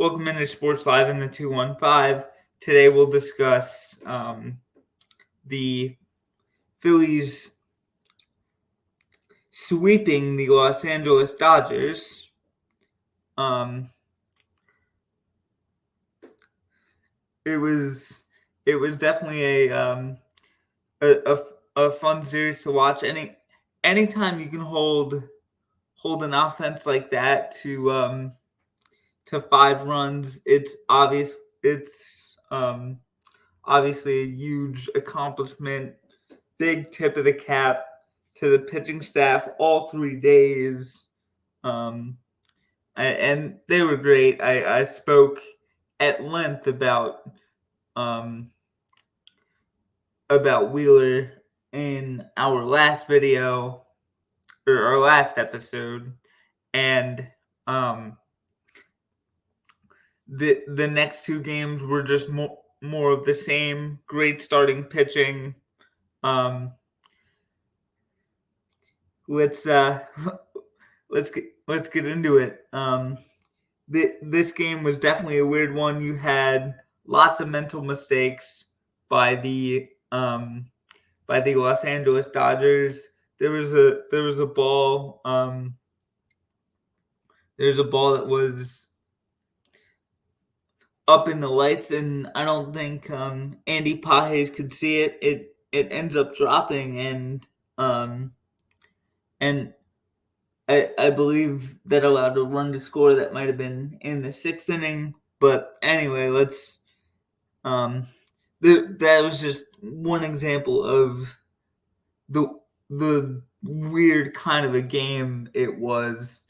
Welcome into Sports Live in the 215. Today we'll discuss the Phillies sweeping the Los Angeles Dodgers. It was definitely a fun series to watch. Anytime you can hold an offense like that to 5 runs, it's obviously a huge accomplishment. Big tip of the cap to the pitching staff all 3 days. And they were great. I spoke at length about Wheeler in our last video or our last episode, and the next 2 games were just more of the same. Great starting pitching. Let's get into it. This game was definitely a weird one. You had lots of mental mistakes by the Los Angeles Dodgers. There was a ball. There's a ball that was up in the lights, and I don't think Andy Pages could see it. It ends up dropping, and I believe that allowed a run to score that might have been in the 6th inning. But anyway, let's that was just one example of the weird kind of a game it was.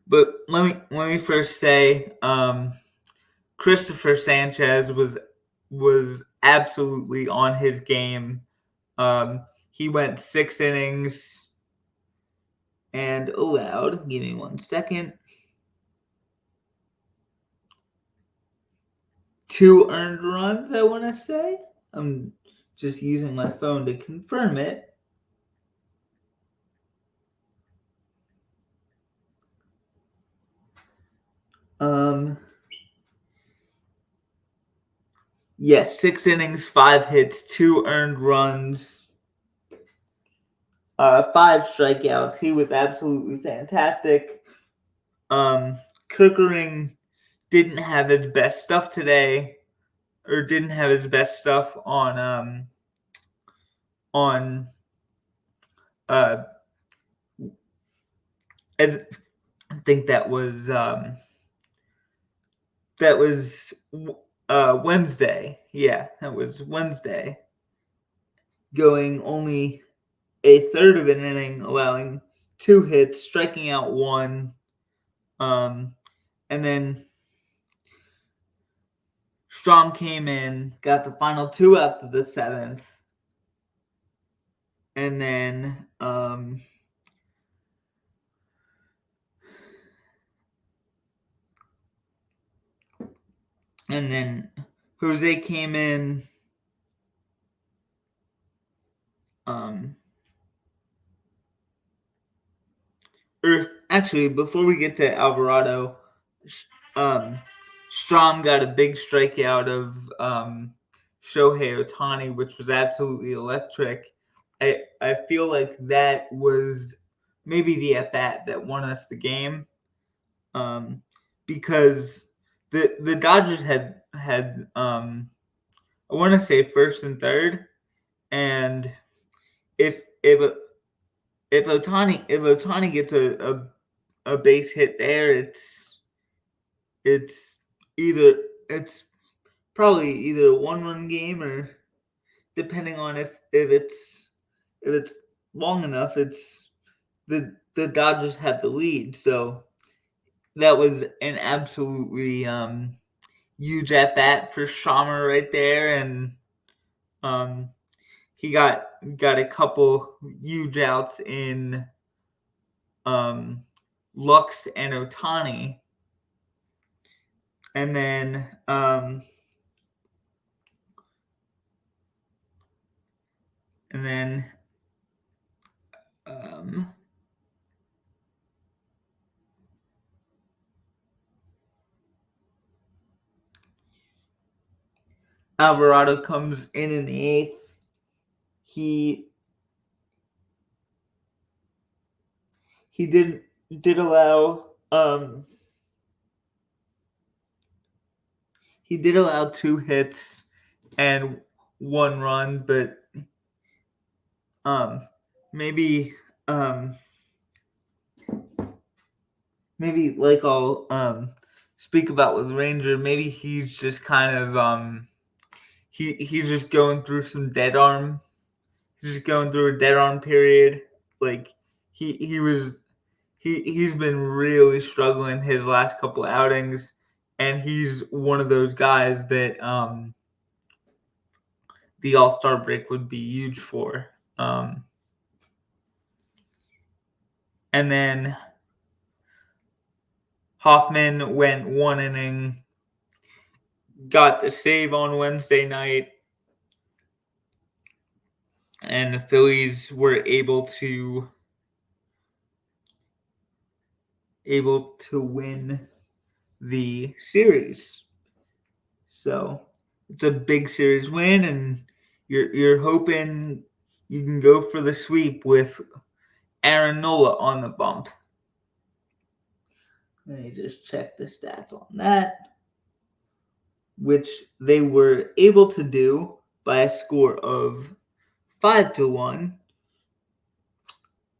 But let me first say, Christopher Sanchez was absolutely on his game. He went 6 innings and allowed, give me 1 second, 2 earned runs, I want to say. I'm just using my phone to confirm it. Yes, 6 innings, 5 hits, 2 earned runs, 5 strikeouts. He was absolutely fantastic. Kirkering didn't have his best stuff today, or didn't have his best stuff on I think that was Wednesday. Yeah, that was Wednesday. Going only a third of an inning, allowing 2 hits, striking out 1. And then Strong came in, got the final 2 outs of the 7th. And then Jose came in. Or actually, before we get to Alvarado, Strom got a big strikeout of Shohei Ohtani, which was absolutely electric. I feel like that was maybe the at-bat that won us the game, because the Dodgers had I want to say first and third, and if Ohtani gets a base hit there, it's probably either a 1-run game, or depending on if it's long enough, it's the Dodgers have the lead. So that was an absolutely huge at bat for Sharma right there, and he got a couple huge outs in Lux and Ohtani, and then Alvarado comes in the eighth. He did allow he did allow 2 hits and 1 run, but maybe maybe like I'll speak about with Ranger, maybe he's just kind of he's just going through some dead arm. He's just going through a dead arm period. Like he's been really struggling his last couple outings, and he's one of those guys that the All-Star break would be huge for. And then Hoffman went 1 inning, got the save on Wednesday night, and the Phillies were able to win the series. So it's a big series win, and you're hoping you can go for the sweep with Aaron Nola on the bump. Let me just check the stats on that, which they were able to do by a score of 5-1.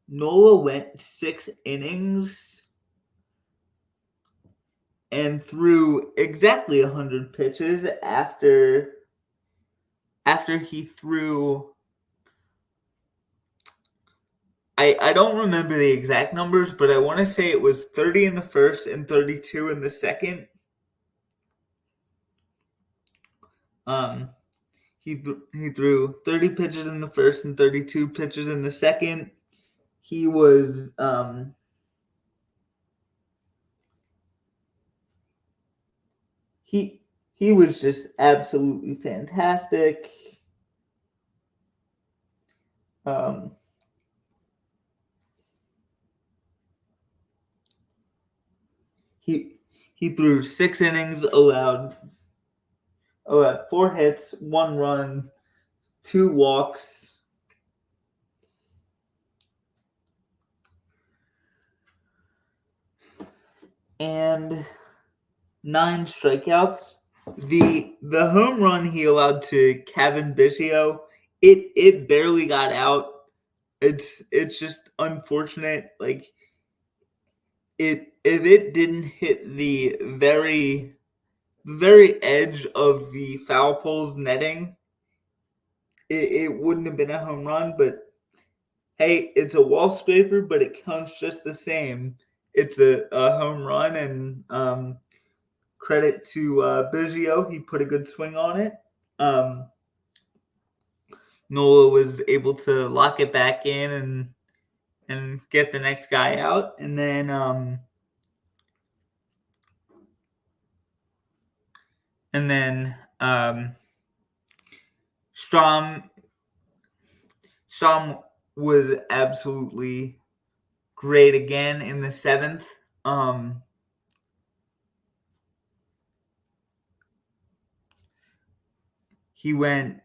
Nola went 6 innings and threw exactly 100 pitches after he threw. I don't remember the exact numbers, but I want to say it was 30 in the first and 32 in the second. He threw 30 pitches in the first and 32 pitches in the second. He was he was just absolutely fantastic. He threw 6 innings, allowed 4 hits, 1 run, 2 walks. And 9 strikeouts. The home run he allowed to Kevin Biggio, it barely got out. It's just unfortunate. Like if it didn't hit the very edge of the foul pole's netting, it wouldn't have been a home run. But hey, it's a wall scraper, but it counts just the same. It's a home run, and credit to Biggio. He put a good swing on it. Nola was able to lock it back in and get the next guy out. And then Strom was absolutely great again in the 7th. He went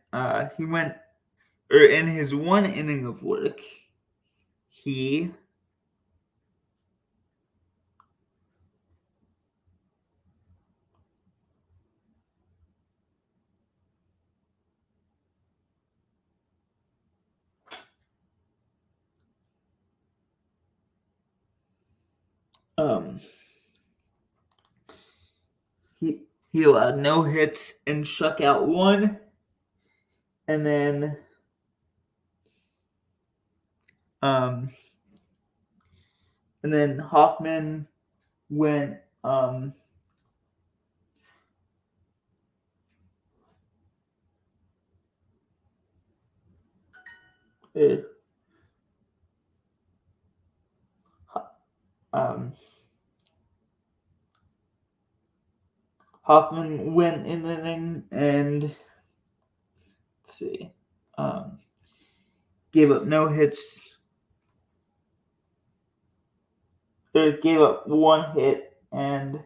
or in his 1 inning of work, he he allowed no hits and struck out 1, and then Hoffman went Hoffman went in the inning and let's see, gave up no hits, or gave up 1 hit and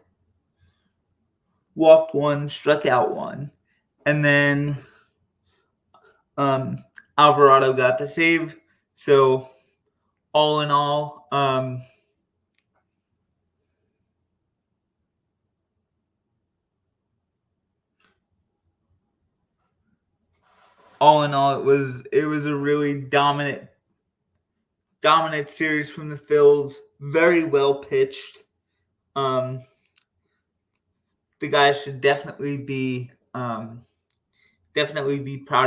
walked 1, struck out 1. and then Alvarado got the save. So all in all, it was a really dominant series from the Phils. Very well pitched. Um, the guys should definitely be proud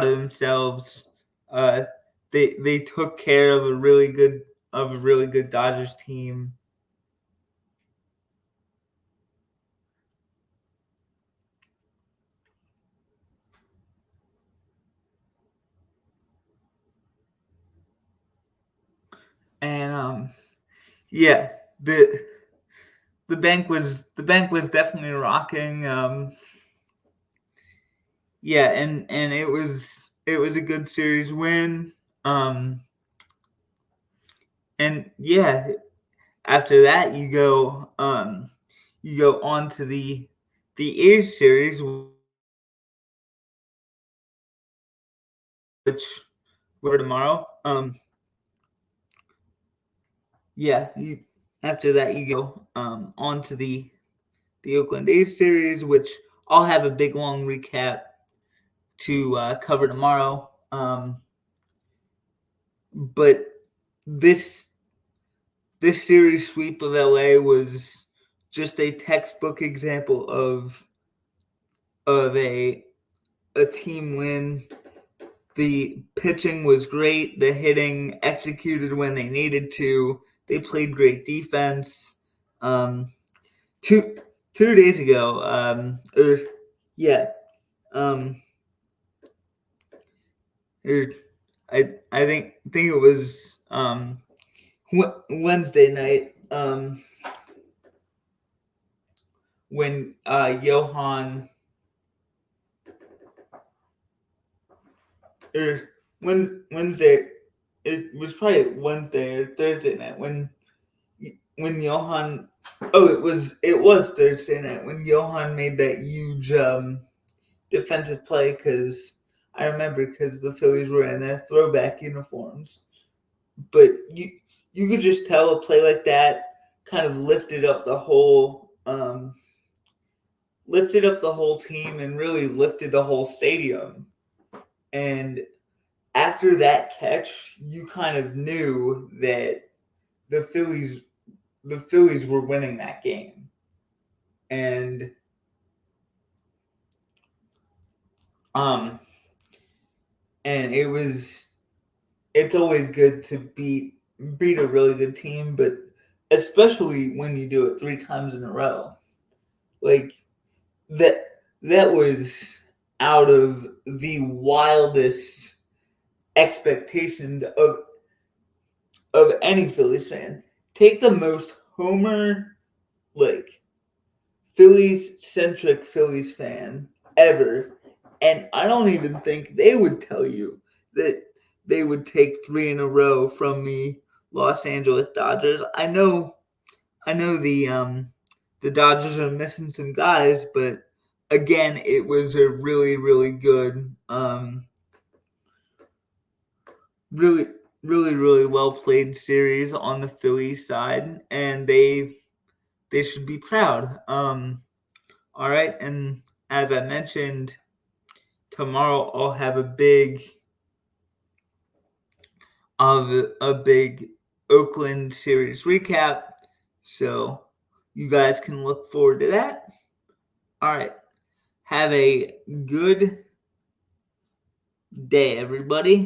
of themselves. Uh, they took care of a really good Dodgers team. And yeah, the bank was definitely rocking. Yeah, and it was a good series win. Um, and yeah, after that you go on to the A's series, which were tomorrow. Yeah, after that you go on to the Oakland A's series, which I'll have a big long recap to cover tomorrow. But this this series sweep of LA was just a textbook example of a team win. The pitching was great. The hitting executed when they needed to. They played great defense. Um, two days ago, yeah, um, or I think it was Wednesday night when Johan or Wednesday. It was probably Wednesday or Thursday night when Johan. Oh, it was Thursday night when Johan made that huge defensive play because I remember because the Phillies were in their throwback uniforms, but you could just tell a play like that kind of lifted up the whole team and really lifted the whole stadium. And after that catch, you kind of knew that the Phillies the Phillies were winning that game. And um and it's always good to beat a really good team, but especially when you do it 3 times in a row. Like that was out of the wildest expectations of any Phillies fan. Take the most homer, like Phillies centric Phillies fan ever, and I don't even think they would tell you that they would take 3 in a row from the Los Angeles Dodgers. I know the Dodgers are missing some guys, but again, it was a really really good, really really well played series on the Phillies side, and they should be proud. All right, and as I mentioned, tomorrow I'll have a big Oakland series recap, so you guys can look forward to that. All right, have a good day, everybody.